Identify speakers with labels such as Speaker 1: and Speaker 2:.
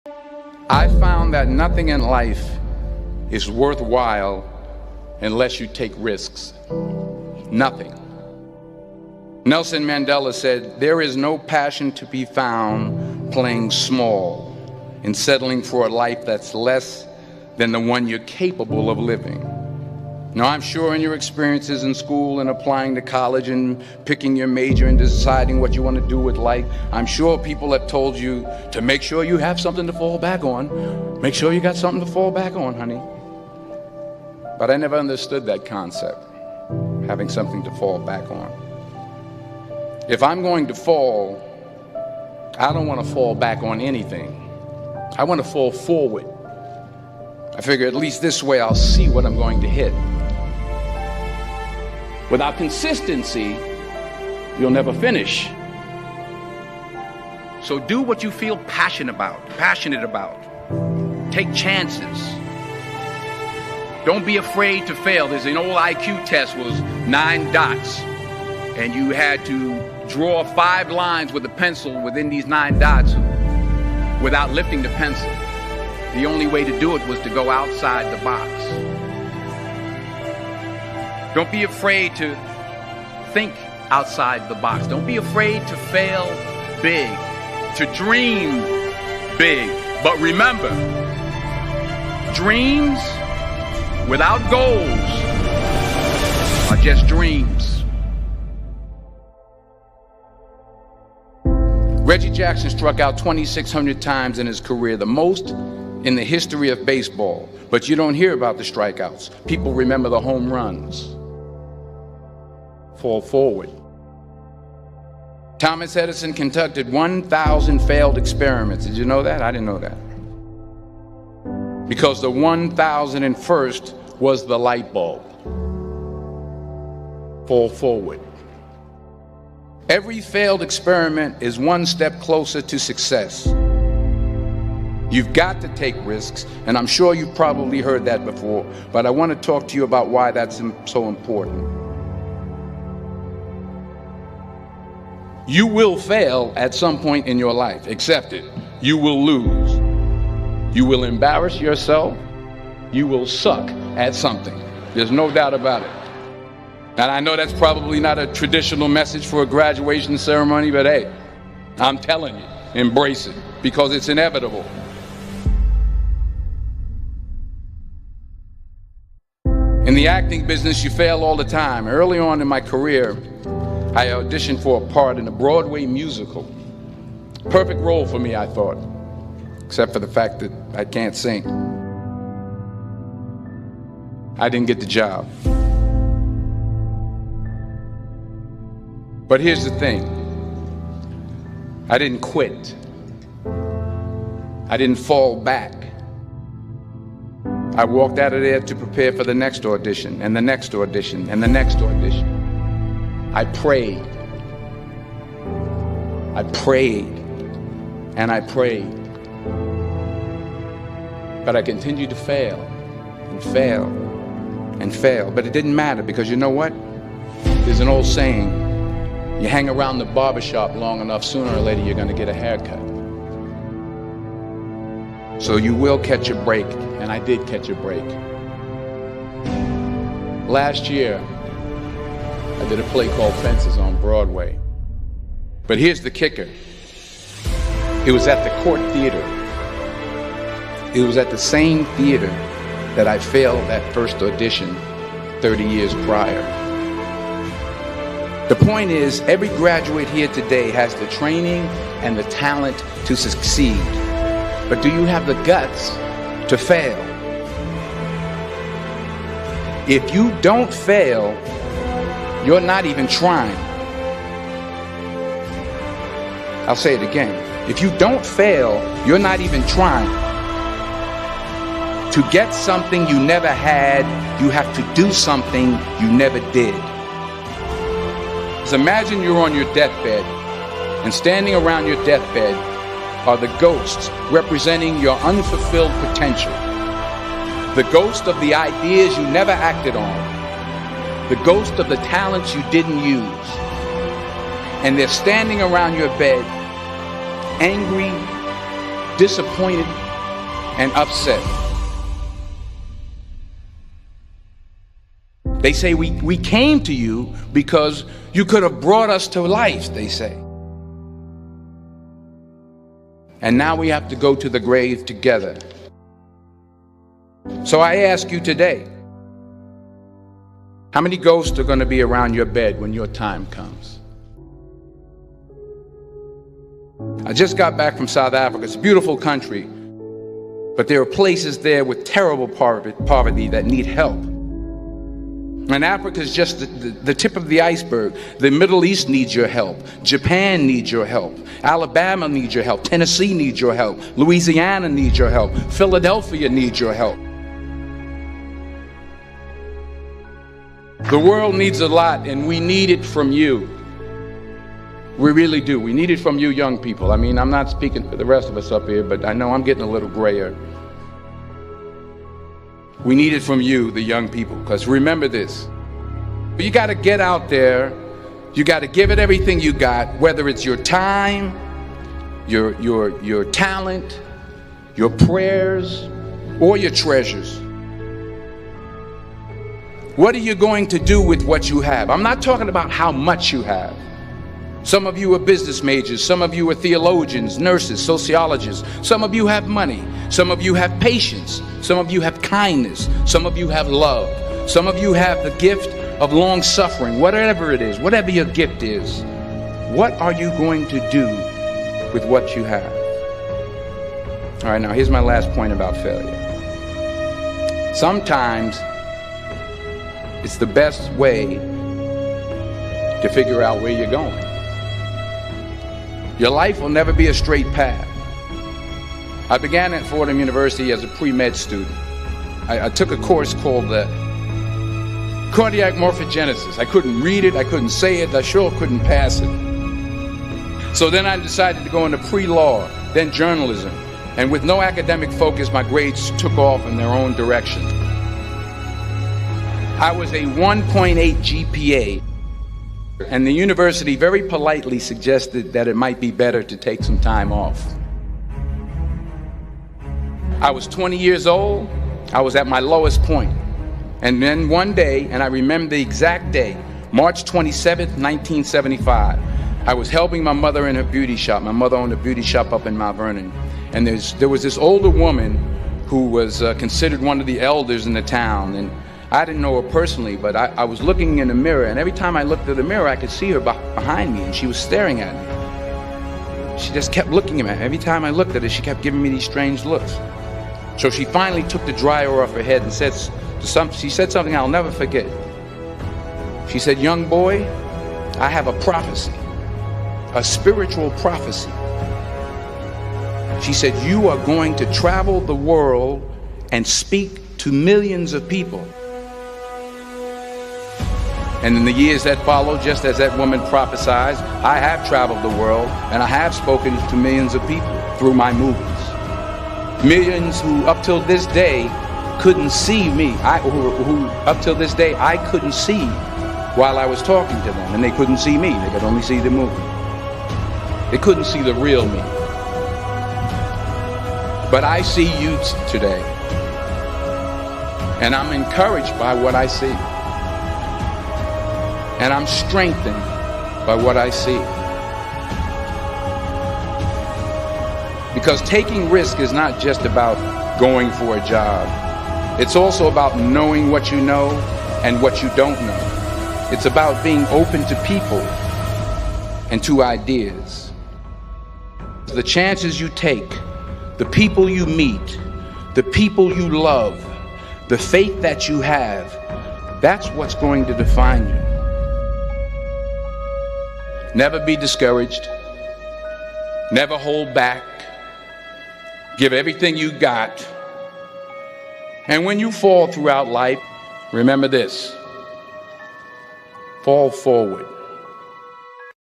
Speaker 1: I found that nothing in life is worthwhile unless you take risks. Nothing. Nelson Mandela said, "There is no passion to be found playing small and settling for a life that's less than the one you're capable of living." Now, I'm sure in your experiences in school and applying to college and picking your major and deciding what you want to do with life, I'm sure people have told you to make sure you have something to fall back on. Make sure you got something to fall back on, honey. But I never understood that concept, having something to fall back on. If I'm going to fall, I don't want to fall back on anything. I want to fall forward. I figure at least this way I'll see what I'm going to hit. Without consistency, you'll never finish. So do what you feel passionate about. Take chances. Don't be afraid to fail. There's an old IQ test, was 9 dots, and you had to draw 5 lines with a pencil within these 9 dots without lifting the pencil. The only way to do it was to go outside the box. Don't be afraid to think outside the box. Don't be afraid to fail big, to dream big. But remember, dreams without goals are just dreams. Reggie Jackson struck out 2,600 times in his career, the most in the history of baseball. But you don't hear about the strikeouts. People remember the home runs. Fall forward. Thomas Edison conducted 1,000 failed experiments. Did you know that? I didn't know that. Because the 1,001st was the light bulb. Fall forward. Every failed experiment is one step closer to success. You've got to take risks, and I'm sure you've probably heard that before, but I want to talk to you about why that's so important. You will fail at some point in your life. Accept it. You will lose. You will embarrass yourself. You will suck at something. There's no doubt about it. And I know that's probably not a traditional message for a graduation ceremony, but hey, I'm telling you, embrace it, because it's inevitable. In the acting business, you fail all the time. Early on in my career, I auditioned for a part in a Broadway musical. Perfect role for me, I thought, except for the fact that I can't sing. I didn't get the job. But here's the thing. I didn't quit. I didn't fall back. I walked out of there to prepare for the next audition, and the next audition, and the next audition. I prayed. I prayed. And I prayed. But I continued to fail, and fail, and fail. But it didn't matter, because you know what? There's an old saying, you hang around the barbershop long enough, sooner or later you're going to get a haircut. So you will catch a break, and I did catch a break. Last year, I did a play called Fences on Broadway. But here's the kicker. It was at the Court Theater. It was at the same theater that I failed that first audition 30 years prior. The point is, every graduate here today has the training and the talent to succeed. But do you have the guts to fail? If you don't fail, you're not even trying. I'll say it again. If you don't fail, you're not even trying. To get something you never had, you have to do something you never did. So imagine you're on your deathbed, and standing around your deathbed are the ghosts representing your unfulfilled potential. The ghost of the ideas you never acted on. The ghost of the talents you didn't use. And they're standing around your bed, angry, disappointed and upset. They say, we came to you because you could have brought us to life, they say. And now we have to go to the grave together. So I ask you today, how many ghosts are going to be around your bed when your time comes? I just got back from South Africa. It's a beautiful country, but there are places there with terrible poverty that need help. And Africa is just the tip of the iceberg. The Middle East needs your help. Japan needs your help. Alabama needs your help. Tennessee needs your help. Louisiana needs your help. Philadelphia needs your help. The world needs a lot, and we need it from you. We really do. We need it from you young people. I mean, I'm not speaking for the rest of us up here, but I know I'm getting a little grayer. We need it from you, the young people, because remember this. You got to get out there. You got to give it everything you got, whether it's your time, your talent, your prayers, or your treasures. What are you going to do with what you have? I'm not talking about how much you have. Some of you are business majors. Some of you are theologians, nurses, sociologists. Some of you have money. Some of you have patience. Some of you have kindness. Some of you have love. Some of you have the gift of long suffering. Whatever it is, whatever your gift is, what are you going to do with what you have? All right, now here's my last point about failure. Sometimes it's the best way to figure out where you're going. Your life will never be a straight path. I began at Fordham University as a pre-med student. I took a course called cardiac morphogenesis. I couldn't read it, I couldn't say it, I sure couldn't pass it. So then I decided to go into pre-law, then journalism. And with no academic focus, my grades took off in their own direction. I was a 1.8 GPA. And the university very politely suggested that it might be better to take some time off. I was 20 years old. I was at my lowest point. And then one day, and I remember the exact day, March 27th, 1975, I was helping my mother in her beauty shop. My mother owned a beauty shop up in Mount Vernon. And there was this older woman who was considered one of the elders in the town. And I didn't know her personally, but I was looking in the mirror, and every time I looked at the mirror, I could see her behind me, and she was staring at me. She just kept looking at me. Every time I looked at her, she kept giving me these strange looks. So she finally took the dryer off her head and she said something I'll never forget. She said, "Young boy, I have a prophecy, a spiritual prophecy." She said, "You are going to travel the world and speak to millions of people." And in the years that followed, just as that woman prophesied, I have traveled the world and I have spoken to millions of people through my movies. Millions who up till this day couldn't see me, who up till this day I couldn't see while I was talking to them, and they couldn't see me, they could only see the movie. They couldn't see the real me. But I see you today, and I'm encouraged by what I see. And I'm strengthened by what I see. Because taking risk is not just about going for a job. It's also about knowing what you know and what you don't know. It's about being open to people and to ideas. The chances you take, the people you meet, the people you love, the faith that you have, that's what's going to define you. Never be discouraged. Never hold back. Give everything you got. And when you fall throughout life, remember this: fall forward.